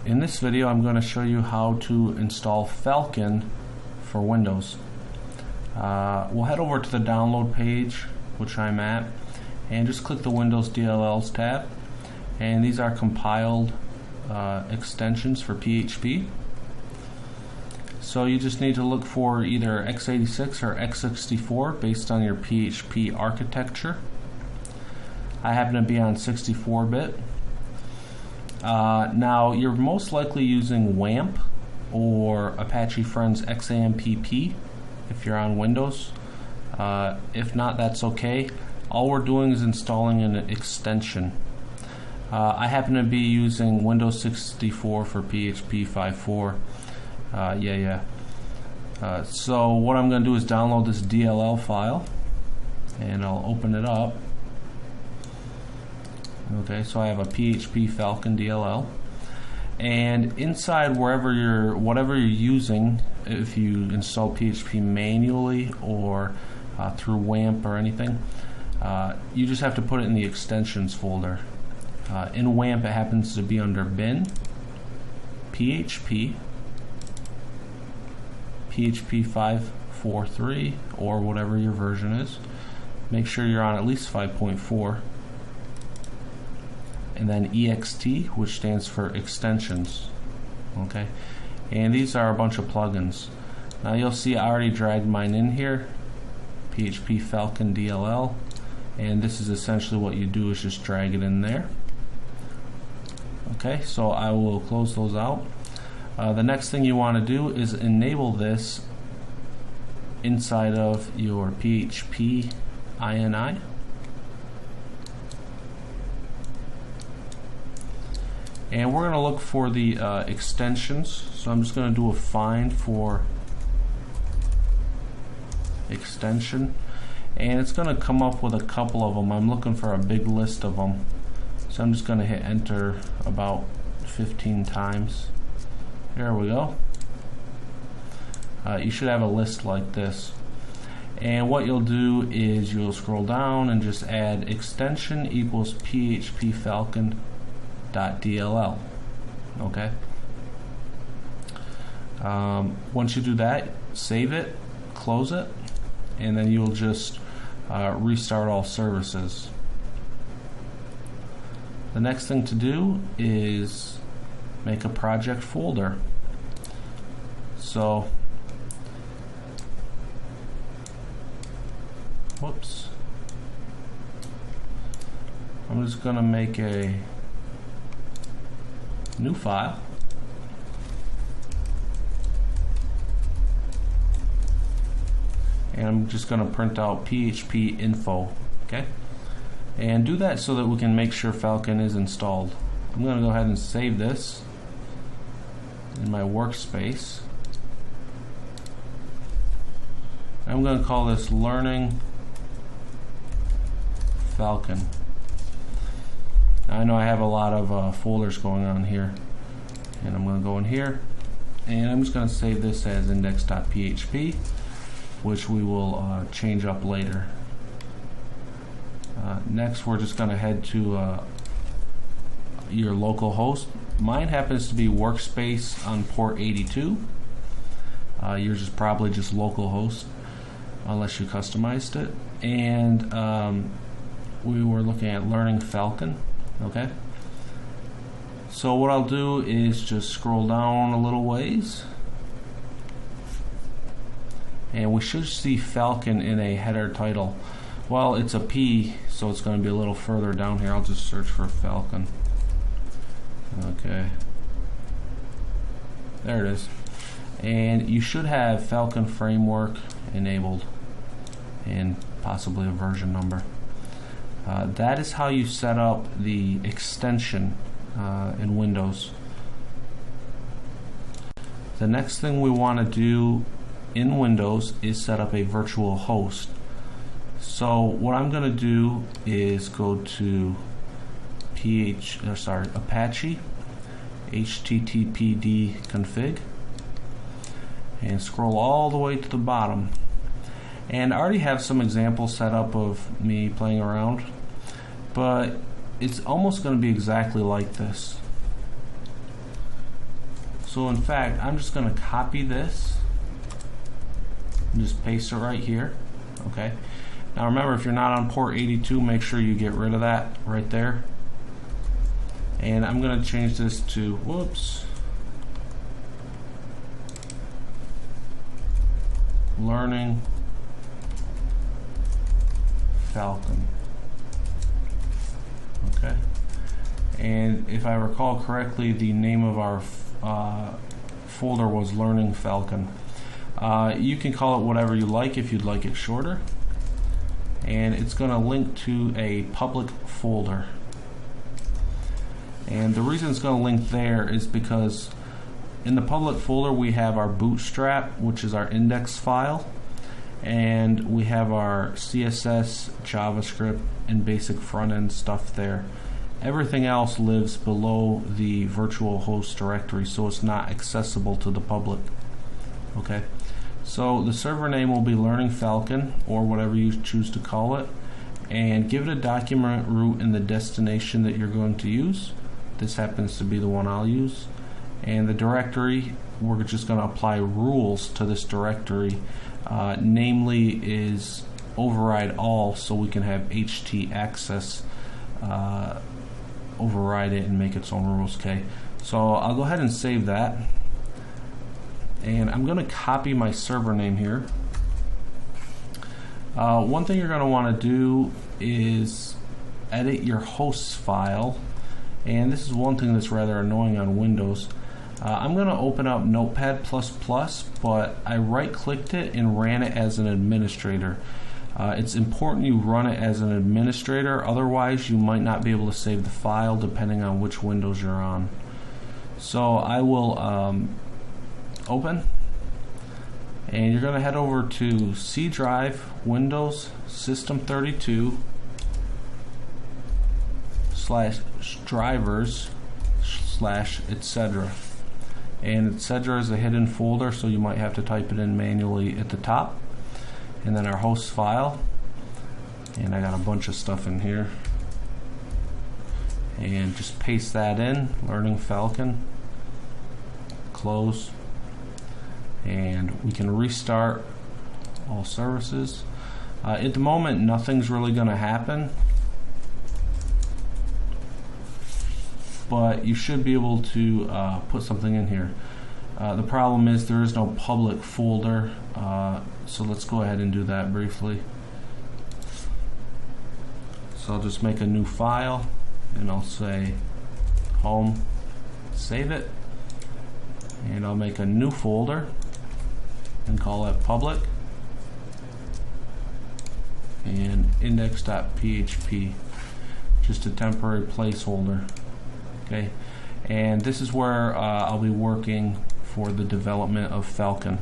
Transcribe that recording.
In this video I'm going to show you how to install Phalcon for Windows. We'll head over to the download page, which I'm at, and just click the Windows DLLs tab, and these are compiled extensions for PHP. So you just need to look for either x86 or x64 based on your PHP architecture. I happen to be on 64-bit. Now you're most likely using WAMP or Apache Friends XAMPP if you're on Windows. If not, that's okay. All we're doing is installing an extension. I happen to be using Windows 64 for PHP 5.4. So what I'm going to do is download this DLL file, and I'll open it up. Okay, so I have a PHP Phalcon DLL, and inside whatever you're using, if you install PHP manually or through WAMP or anything, you just have to put it in the extensions folder. In WAMP it happens to be under bin, PHP, PHP 5.4.3 or whatever your version is. Make sure you're on at least 5.4. and then EXT, which stands for extensions. Okay, and these are a bunch of plugins. Now you'll see I already dragged mine in here, PHP Phalcon DLL, and this is essentially what you do, is just drag it in there. Okay, so I will close those out. The next thing you want to do is enable this inside of your PHP INI. And we're going to look for the extensions. So I'm just going to do a find for extension, and it's going to come up with a couple of them. I'm looking for a big list of them, so I'm just going to hit enter about 15 times. There we go. You should have a list like this, and what you'll do is you'll scroll down and just add extension equals PHP Phalcon .dll. Okay. Once you do that, save it, close it, and then you'll just restart all services. The next thing to do is make a project folder. So, whoops, I'm just gonna make a new file, and I'm just going to print out PHP info. Okay, and do that so that we can make sure Phalcon is installed. I'm going to go ahead and save this in my workspace. I'm going to call this Learning Phalcon. I know I have a lot of folders going on here, and I'm going to go in here, and I'm just going to save this as index.php, which we will change up later. Next, we're just going to head to your local host. Mine happens to be Workspace on port 82. Yours is probably just localhost, unless you customized it. And we were looking at Learning Phalcon. Okay, so what I'll do is just scroll down a little ways, and we should see Phalcon in a header title. Well, it's a P, so it's going to be a little further down here. I'll just search for Phalcon. Okay, there it is, and you should have Phalcon framework enabled and possibly a version number. That is how you set up the extension in Windows. The next thing we want to do in Windows is set up a virtual host. So what I'm going to do is go to Apache httpd config and scroll all the way to the bottom. And I already have some examples set up of me playing around, but it's almost going to be exactly like this. So in fact, I'm just going to copy this and just paste it right here. Okay. Now remember, if you're not on port 82, make sure you get rid of that right there. And I'm going to change this to, whoops, learning Phalcon. Okay. And if I recall correctly, the name of our folder was learning Phalcon. You can call it whatever you like if you'd like it shorter. And it's going to link to a public folder. And the reason it's going to link there is because in the public folder we have our bootstrap, which is our index file, and we have our CSS, JavaScript, and basic front-end stuff there. Everything else lives below the virtual host directory, so it's not accessible to the public. Okay, so the server name will be learning Phalcon, or whatever you choose to call it, and give it a document root in the destination that you're going to use. This happens to be the one I'll use. And the directory, we're just going to apply rules to this directory. Namely is override all, so we can have HT access override it and make its own rules. Okay, so I'll go ahead and save that, and I'm going to copy my server name here. One thing you're going to want to do is edit your hosts file, and this is one thing that's rather annoying on Windows. I'm going to open up Notepad++, but I right-clicked it and ran it as an administrator. It's important you run it as an administrator, otherwise you might not be able to save the file depending on which Windows you're on. So I will open, and you're going to head over to C drive, Windows, System32, /drivers, /etc. And etc. is a hidden folder, so you might have to type it in manually at the top. And then our host file, and I got a bunch of stuff in here, and just paste that in, learning Phalcon, close, and we can restart all services. At the moment, nothing's really going to happen, but you should be able to put something in here. The problem is there is no public folder, so let's go ahead and do that briefly. So I'll just make a new file, and I'll say home, save it, and I'll make a new folder and call it public, and index.php, just a temporary placeholder. Okay, and this is where I'll be working for the development of Phalcon.